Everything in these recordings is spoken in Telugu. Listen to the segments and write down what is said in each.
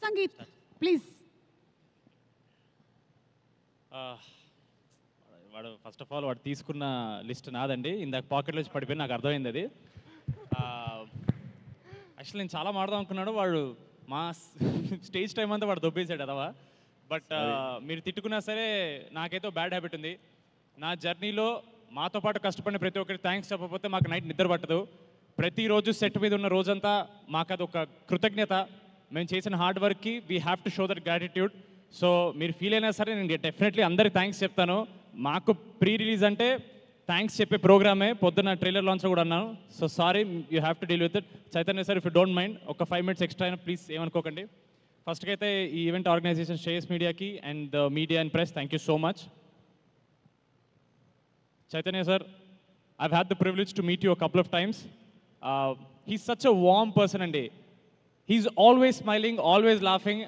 సంగీత్ ప్లీజ్. వాడు ఫస్ట్ ఆఫ్ ఆల్ వాడు తీసుకున్న లిస్ట్ నాదండి. ఇందాక పాకెట్లో వచ్చి పడిపోయి నాకు అర్థమైంది అది. యాక్చువల్లీ నేను చాలా మాడదాం అనుకున్నాడు, వాడు మా స్టేజ్ టైం అంతా వాడు దొబ్బేసాడు అదవా. బట్ మీరు తిట్టుకున్నా సరే నాకైతే బ్యాడ్ హ్యాబిట్ ఉంది. నా జర్నీలో మాతో పాటు కష్టపడిన ప్రతి ఒక్కరికి థ్యాంక్స్ చెప్పకపోతే మాకు నైట్ నిద్ర పట్టదు. ప్రతిరోజు సెట్ మీద ఉన్న రోజంతా మాకు అది ఒక కృతజ్ఞత. మేము చేసిన హార్డ్ వర్క్కి we have to show that gratitude. So మీరు ఫీల్ అయినా సరే నేను డెఫినెట్లీ అందరికి థ్యాంక్స్ చెప్తాను. మాకు ప్రీ రిలీజ్ అంటే థ్యాంక్స్ చెప్పే ప్రోగ్రామే. పొద్దున్న ట్రైలర్ లాంచ్ కూడా అన్నాను. So sorry, you have to deal with it. Chaitanya sir, if you don't mind ఒక 5 minutes ఎక్స్ట్రా అయినా ప్లీజ్ ఏమనుకోకండి. ఫస్ట్కి అయితే ఈ ఈవెంట్ ఆర్గనైజేషన్ శ్రేయస్ మీడియాకి and the media and press thank you so much. Chaitanya sir, I've had the privilege to meet you a couple of times. He's such a warm person and he's always smiling, always laughing.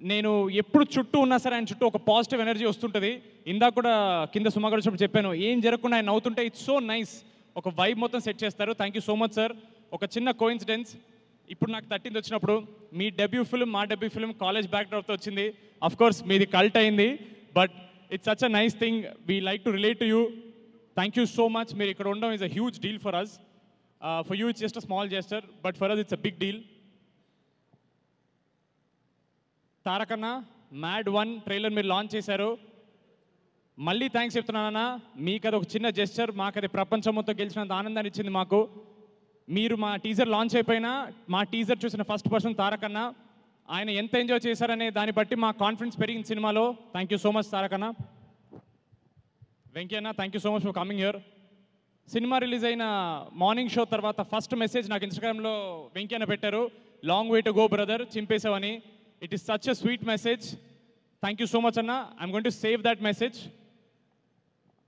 నేను ఎప్పుడు చుట్టూ ఉన్నా సరే ఆయన చుట్టూ ఒక పాజిటివ్ ఎనర్జీ వస్తుంటుంది. ఇందాక కూడా కింద సుమాగర్ వచ్చినప్పుడు చెప్పాను, ఏం జరగకుండా ఆయన నవ్వుతుంటే ఇట్స్ సో నైస్. ఒక వైబ్ మొత్తం సెట్ చేస్తారు. Thank you so much sir. ఒక చిన్న కోఇన్సిడెన్స్, ఇప్పుడు నాకు 13th వచ్చినప్పుడు మీ డెబ్యూ ఫిల్మ్ మా డెబ్యూ ఫిల్మ్ కాలేజ్ బ్యాక్డ్రాప్తో వచ్చింది. అఫ్ కోర్స్ మీది కల్ట్ అయింది, but it's such a nice thing. We like to relate to you. Thank you so much. మీరు ఇక్కడ ఉండడం is a huge deal for us. For you it's just a small gesture, but for us it's a big deal. తారకన్న, మ్యాడ్ 1 ట్రైలర్ మీరు లాంచ్ చేశారు. మళ్ళీ థ్యాంక్స్ చెప్తున్నానన్నా. మీకు అది ఒక చిన్న జెస్చర్, మాకు అది ప్రపంచం మొత్తం గెలిచినంత ఆనందాన్ని ఇచ్చింది మాకు. మీరు మా టీజర్ లాంచ్ అయిపోయినా మా టీజర్ చూసిన ఫస్ట్ పర్సన్ తారకన్న. ఆయన ఎంత ఎంజాయ్ చేశారనే దాన్ని బట్టి మా కాన్ఫిడెన్స్ పెరిగింది సినిమాలో. థ్యాంక్ యూ సో మచ్ తారకన్న. వెంకయ్యన్న, thank you so much for coming here. Cinema release అయిన మార్నింగ్ షో తర్వాత ఫస్ట్ మెసేజ్ నాకు ఇన్స్టాగ్రామ్లో వెంకయ్యన్న పెట్టారు, long way to go brother, చింపేసావని. It is such a sweet message. Thank you so much అన్న. I'm going to save that message.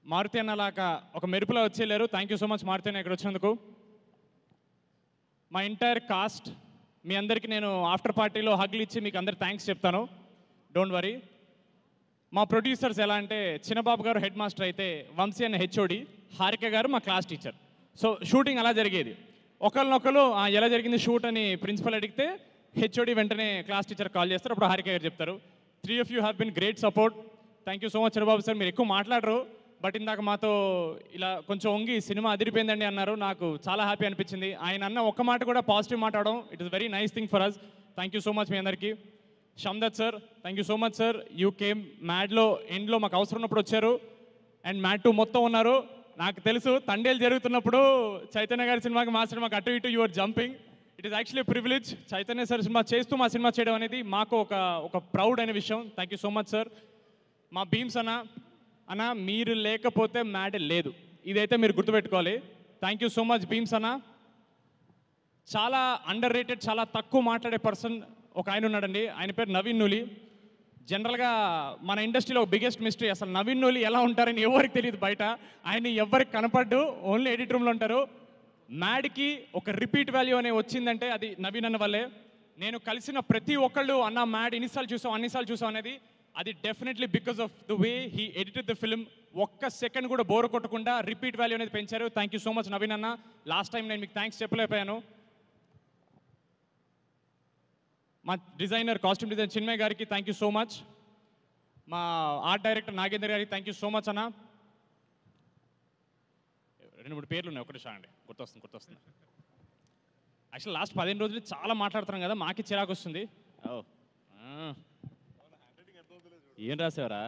Maruthi అన్న లాగా ఒక మెరుపులో వచ్చేళ్ళారు. Thank you so much Maruthi అన్న ఇక్కడ వచ్చినందుకు. మా ఎంటైర్ కాస్ట్, మీ అందరికీ నేను ఆఫ్టర్ పార్టీలో హగ్లు ఇచ్చి మీకు అందరు థ్యాంక్స్ చెప్తాను, డోంట్ వరీ. మా ప్రొడ్యూసర్స్ ఎలా అంటే, చిన్నబాబు గారు హెడ్ మాస్టర్ అయితే వంశీ అన్న హెచ్ఓడి, హారిక గారు మా క్లాస్ టీచర్. సో షూటింగ్ అలా జరిగేది. ఒకరినొకరు ఎలా జరిగింది షూట్ అని ప్రిన్సిపల్ అడిగితే హెచ్ఓడి వెంటనే క్లాస్ టీచర్ కాల్ చేస్తారు, అప్పుడు హారిక గారు చెప్తారు. 3 of you have been great support. Thank you so much Chinnababu sir. మీరు ఎక్కువ మాట్లాడరు, బట్ ఇందాక మాతో ఇలా కొంచెం వంగి సినిమా అదిరిపోయిందండి అన్నారు. నాకు చాలా హ్యాపీ అనిపించింది. ఆయన అన్న ఒక్క మాట కూడా పాజిటివ్ మాట్లాడడం, it is very nice thing for us. Thank you so much మీ అందరికీ. Shamdat sir, thank you so much sir. You came మ్యాడ్లో ఎండ్లో మాకు అవసరం ఉన్నప్పుడు వచ్చారు, అండ్ మ్యాడ్ 2 మొత్తం ఉన్నారు. నాకు తెలుసు తండేలు జరుగుతున్నప్పుడు చైతన్య గారి సినిమాకి మా సినిమాకి అటు ఇటు your jumping. It is actually privilege. Chaitanya sir cinema చేస్తూ మా సినిమా చేయడం అనేది మాకు ఒక ప్రౌడ్ అయిన విషయం. Thank you so much sir. మా భీమ్స్ అన్న మీరు లేకపోతే మ్యాడ్ లేదు, ఇదైతే మీరు గుర్తుపెట్టుకోవాలి. Thank you so much Bheems అన్న. చాలా అండర్ రేటెడ్, చాలా తక్కువ మాట్లాడే పర్సన్ ఒక ఆయన ఉన్నాడండి, ఆయన పేరు నవీన్ నూలి. జనరల్గా మన ఇండస్ట్రీలో బిగ్గెస్ట్ మిస్టరీ, అసలు నవీన్ నూలి ఎలా ఉంటారని ఎవరికి తెలియదు బయట. ఆయన ఎవరికి కనపడ్డు, ఓన్లీ ఎడిట్ రూమ్లో ఉంటారు. మ్యాడ్కి ఒక రిపీట్ వాల్యూ అనే వచ్చిందంటే అది నవీన్ అన్న వల్లే. నేను కలిసిన ప్రతి ఒక్కళ్ళు అన్న మ్యాడ్ ఇన్నిసార్లు చూసాం అనేది, అది definitely because of the way he edited the film. ఒక్క సెకండ్ కూడా బోర్ కొట్టకుండా రిపీట్ వాల్యూ అనేది పెంచారు. Thank you so much Naveen అన్న. లాస్ట్ టైం నేను మీకు థ్యాంక్స్ చెప్పలేకపోయాను. మా డిజైనర్, కాస్ట్యూమ్ డిజైనర్ చిన్మయ్ గారికి థ్యాంక్ యూ సో మచ్. మా ఆర్ట్ డైరెక్టర్ నాగేందర్ గారికి థ్యాంక్ యూ సో మచ్ అన్న. 2-3 పేర్లు ఉన్నాయి, ఒకటి అండి గుర్తొస్తుంది. యాక్చువల్ లాస్ట్ 15 రోజులు చాలా మాట్లాడుతున్నాం కదా, మాకి చిరాకు వస్తుంది. ఏం రాసేవరా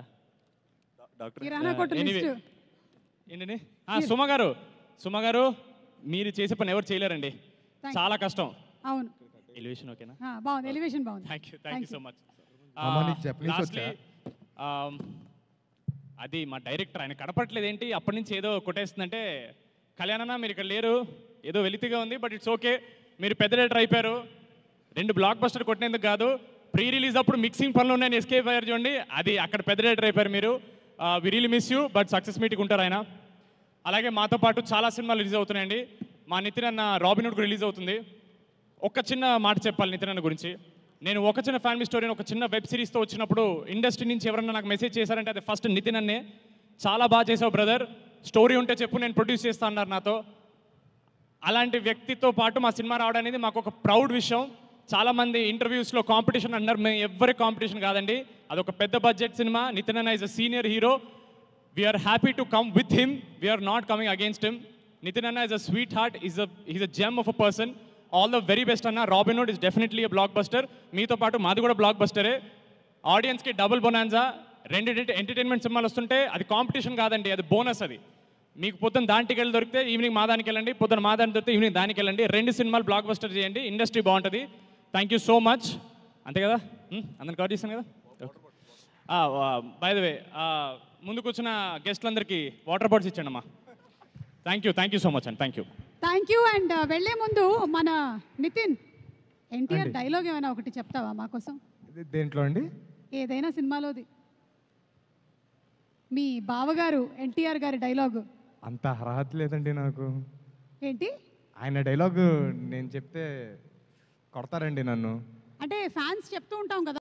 ఏంటండి? సుమ గారు మీరు చేసే పని ఎవరు చేయలేరండి, చాలా కష్టం. అవును, ఎలివేషన్ ఓకేనా? బాగుంది, ఎలివేషన్ బాగుంది. Thank you so much. అది మా డైరెక్టర్, ఆయన కనపట్లేదు ఏంటి అప్పటి నుంచి ఏదో కొట్టేస్తుందంటే, కళ్యాణన్న మీరు ఇక్కడ లేరు, ఏదో వెలితిగా ఉంది, బట్ ఇట్స్ ఓకే. మీరు పెద్ద డైరెక్టర్ అయిపోయారు. 2 బ్లాక్ బస్టర్ కొట్టినందుకు కాదు, ప్రీ రిలీజ్ అప్పుడు మిక్సింగ్ పనులు ఉన్నాయని ఎస్కేప్ అయ్యారు చూడండి, అది అక్కడ పెద్ద డైరెక్టర్ అయిపోయారు మీరు. We really miss you, but success meeting ఉంటారు ఆయన. అలాగే మాతో పాటు చాలా సినిమాలు రిలీజ్ అవుతున్నాయండి. మా నితిన్ అన్న రాబిన్హుడ్ రిలీజ్ అవుతుంది. ఒక చిన్న మాట చెప్పాలి నితిన్ అన్న గురించి. నేను ఒక చిన్న ఫ్యామిలీ స్టోరీని ఒక చిన్న వెబ్ సిరీస్తో వచ్చినప్పుడు ఇండస్ట్రీ నుంచి ఎవరన్నా నాకు మెసేజ్ చేశారంటే అది ఫస్ట్ నితిన్ అన్నే. చాలా బాగా చేసావు బ్రదర్, స్టోరీ ఉంటే చెప్పు నేను ప్రొడ్యూస్ చేస్తా అన్నారు నాతో. అలాంటి వ్యక్తితో పాటు మా సినిమా రావడం అనేది మాకు ఒక ప్రౌడ్ విషయం. చాలామంది ఇంటర్వ్యూస్లో కాంపిటీషన్ అన్నారు, మేము ఎవ్వరి కాంపిటీషన్ కాదండి, అదొక పెద్ద బడ్జెట్ సినిమా. నితిన్ అన్న is a senior hero, we're happy to come with him, we're not coming against him. Nithin అన్న is a sweet heart, is a gem of a person. All the very best అన్న. Robinhood is definitely a blockbuster. మీతో పాటు మాది కూడా బ్లాక్ బస్టరే. ఆడియన్స్కి డబుల్ బొనాన్జా. రెండు ఎంటర్టైన్మెంట్ సినిమాలు వస్తుంటే అది కాంపిటీషన్ కాదండి, అది బోనస్. అది మీకు పొద్దున్న దానికి వెళ్ళి దొరికితే ఈవినింగ్ మా దానికి వెళ్ళండి, పొద్దున్న మా దానికి దొరికితే ఈవినింగ్ దానికి వెళ్ళండి. రెండు సినిమాలు బ్లాక్ బస్టర్ చేయండి, ఇండస్ట్రీ బాగుంటుంది. Thank you so much. అంతే కదా, అందరిని కవర్ చేశాను కదా. బై ద వే, ముందు కూర్చున్న గెస్ట్లందరికీ వాటర్ బాటిల్స్ ఇచ్చండి అమ్మా. థ్యాంక్ యూ సో మచ్ అండి. Thank you. Thank you. And వెళ్ళే ముందు మన నితిన్ ఎన్టీఆర్ డైలాగ్ ఏమైనా ఒకటి చెప్తావా మా కోసం? దేంట్లో అండి? ఏదైనా సినిమాలోది మీ బావగారు ఎన్టీఆర్ గారి డైలాగు. అంత అర్హత లేదండి నాకు. ఏంటి ఆయన డైలాగ్ నేను చెప్తే కొడతారండి నన్ను. అంటే ఫ్యాన్స్ చెప్తూ ఉంటాం కదా.